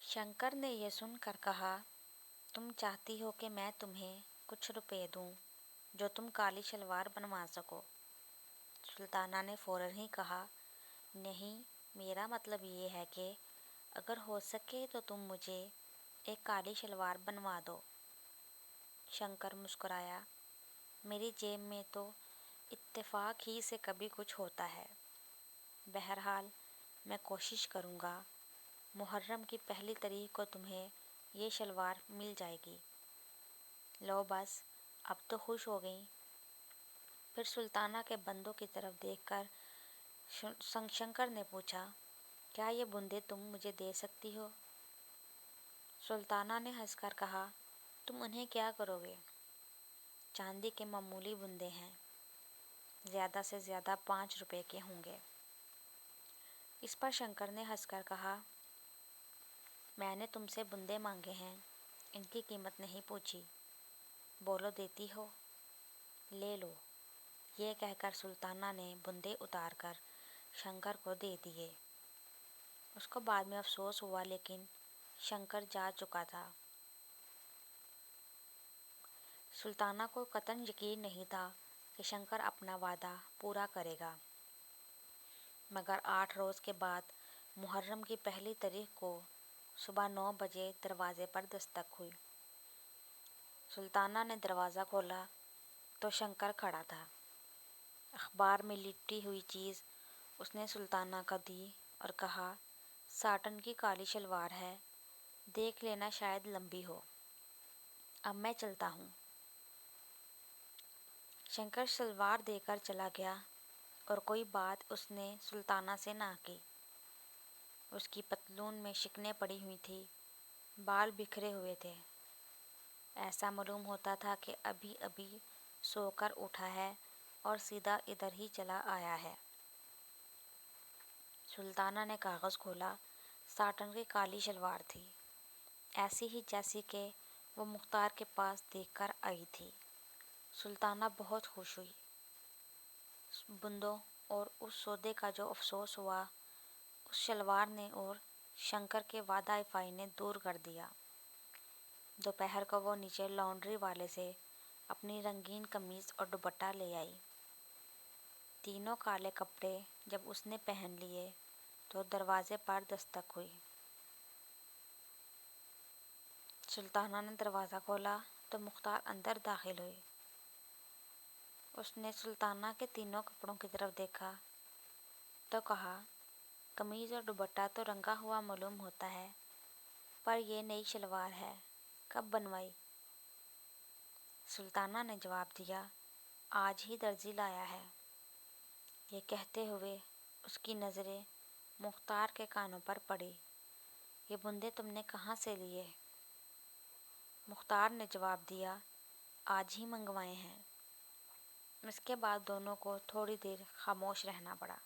शंकर ने यह सुनकर कहा, तुम चाहती हो कि मैं तुम्हें कुछ रुपए दूं जो तुम काली शलवार बनवा सको। सुल्ताना ने फौरन ही कहा, नहीं, मेरा मतलब ये है कि अगर हो सके तो तुम मुझे एक काली शलवार बनवा दो। शंकर मुस्कुराया, मेरी जेब में तो इत्तेफाक ही से कभी कुछ होता है। बहरहाल मैं कोशिश करूँगा। मुहर्रम की पहली तारीख को तुम्हें ये शलवार मिल जाएगी। लो बस, अब तो खुश हो गई। फिर सुल्ताना के बंदों की तरफ देखकर शंकर ने पूछा, क्या ये बूंदे तुम मुझे दे सकती हो? सुल्ताना ने हंसकर कहा, तुम उन्हें क्या करोगे? चांदी के मामूली बूंदे हैं, ज़्यादा से ज़्यादा 5 रुपए के होंगे। इस पर शंकर ने हंसकर कहा, मैंने तुमसे बूंदे मांगे हैं, इनकी कीमत नहीं पूछी। बोलो देती हो? ले लो। ये कहकर सुल्ताना ने बूंदे उतारकर शंकर को दे दिए। उसको बाद में अफसोस हुआ, लेकिन शंकर जा चुका था। सुल्ताना को कतई यकीन नहीं था कि शंकर अपना वादा पूरा करेगा। मगर 8 रोज़ के बाद मुहर्रम की पहली तारीख को सुबह 9 बजे दरवाजे पर दस्तक हुई। सुल्ताना ने दरवाज़ा खोला तो शंकर खड़ा था। अखबार में लिपटी हुई चीज़ उसने सुल्ताना को दी और कहा, साटन की काली शलवार है, देख लेना, शायद लंबी हो। अब मैं चलता हूँ। शंकर शलवार देकर चला गया और कोई बात उसने सुल्ताना से ना की। उसकी पतलून में शिकनें पड़ी हुई थी, बाल बिखरे हुए थे। ऐसा मालूम होता था कि अभी अभी सोकर उठा है और सीधा इधर ही चला आया है। सुल्ताना ने कागज़ खोला। साटन की काली शलवार थी, ऐसी ही जैसी कि वो मुख्तार के पास देखकर आई थी। सुल्ताना बहुत खुश हुई। बूंदों और उस सौदे का जो अफसोस हुआ, उस शलवार ने और शंकर के वादा इफ़ाई ने दूर कर दिया। दोपहर को वो नीचे लॉन्ड्री वाले से अपनी रंगीन कमीज़ और दुपट्टा ले आई। तीनों काले कपड़े जब उसने पहन लिए तो दरवाजे पर दस्तक हुई। सुल्ताना ने दरवाज़ा खोला तो मुख्तार अंदर दाखिल हुई। उसने सुल्ताना के तीनों कपड़ों की तरफ देखा तो कहा, कमीज़ और दुपट्टा तो रंगा हुआ मालूम होता है, पर यह नई शलवार है, कब बनवाई? सुल्ताना ने जवाब दिया, आज ही दर्जी लाया है। ये कहते हुए उसकी नज़रें मुख्तार के कानों पर पड़ी। ये बूंदे तुमने कहाँ से लिए? मुख्तार ने जवाब दिया, आज ही मंगवाए हैं। इसके बाद दोनों को थोड़ी देर खामोश रहना पड़ा।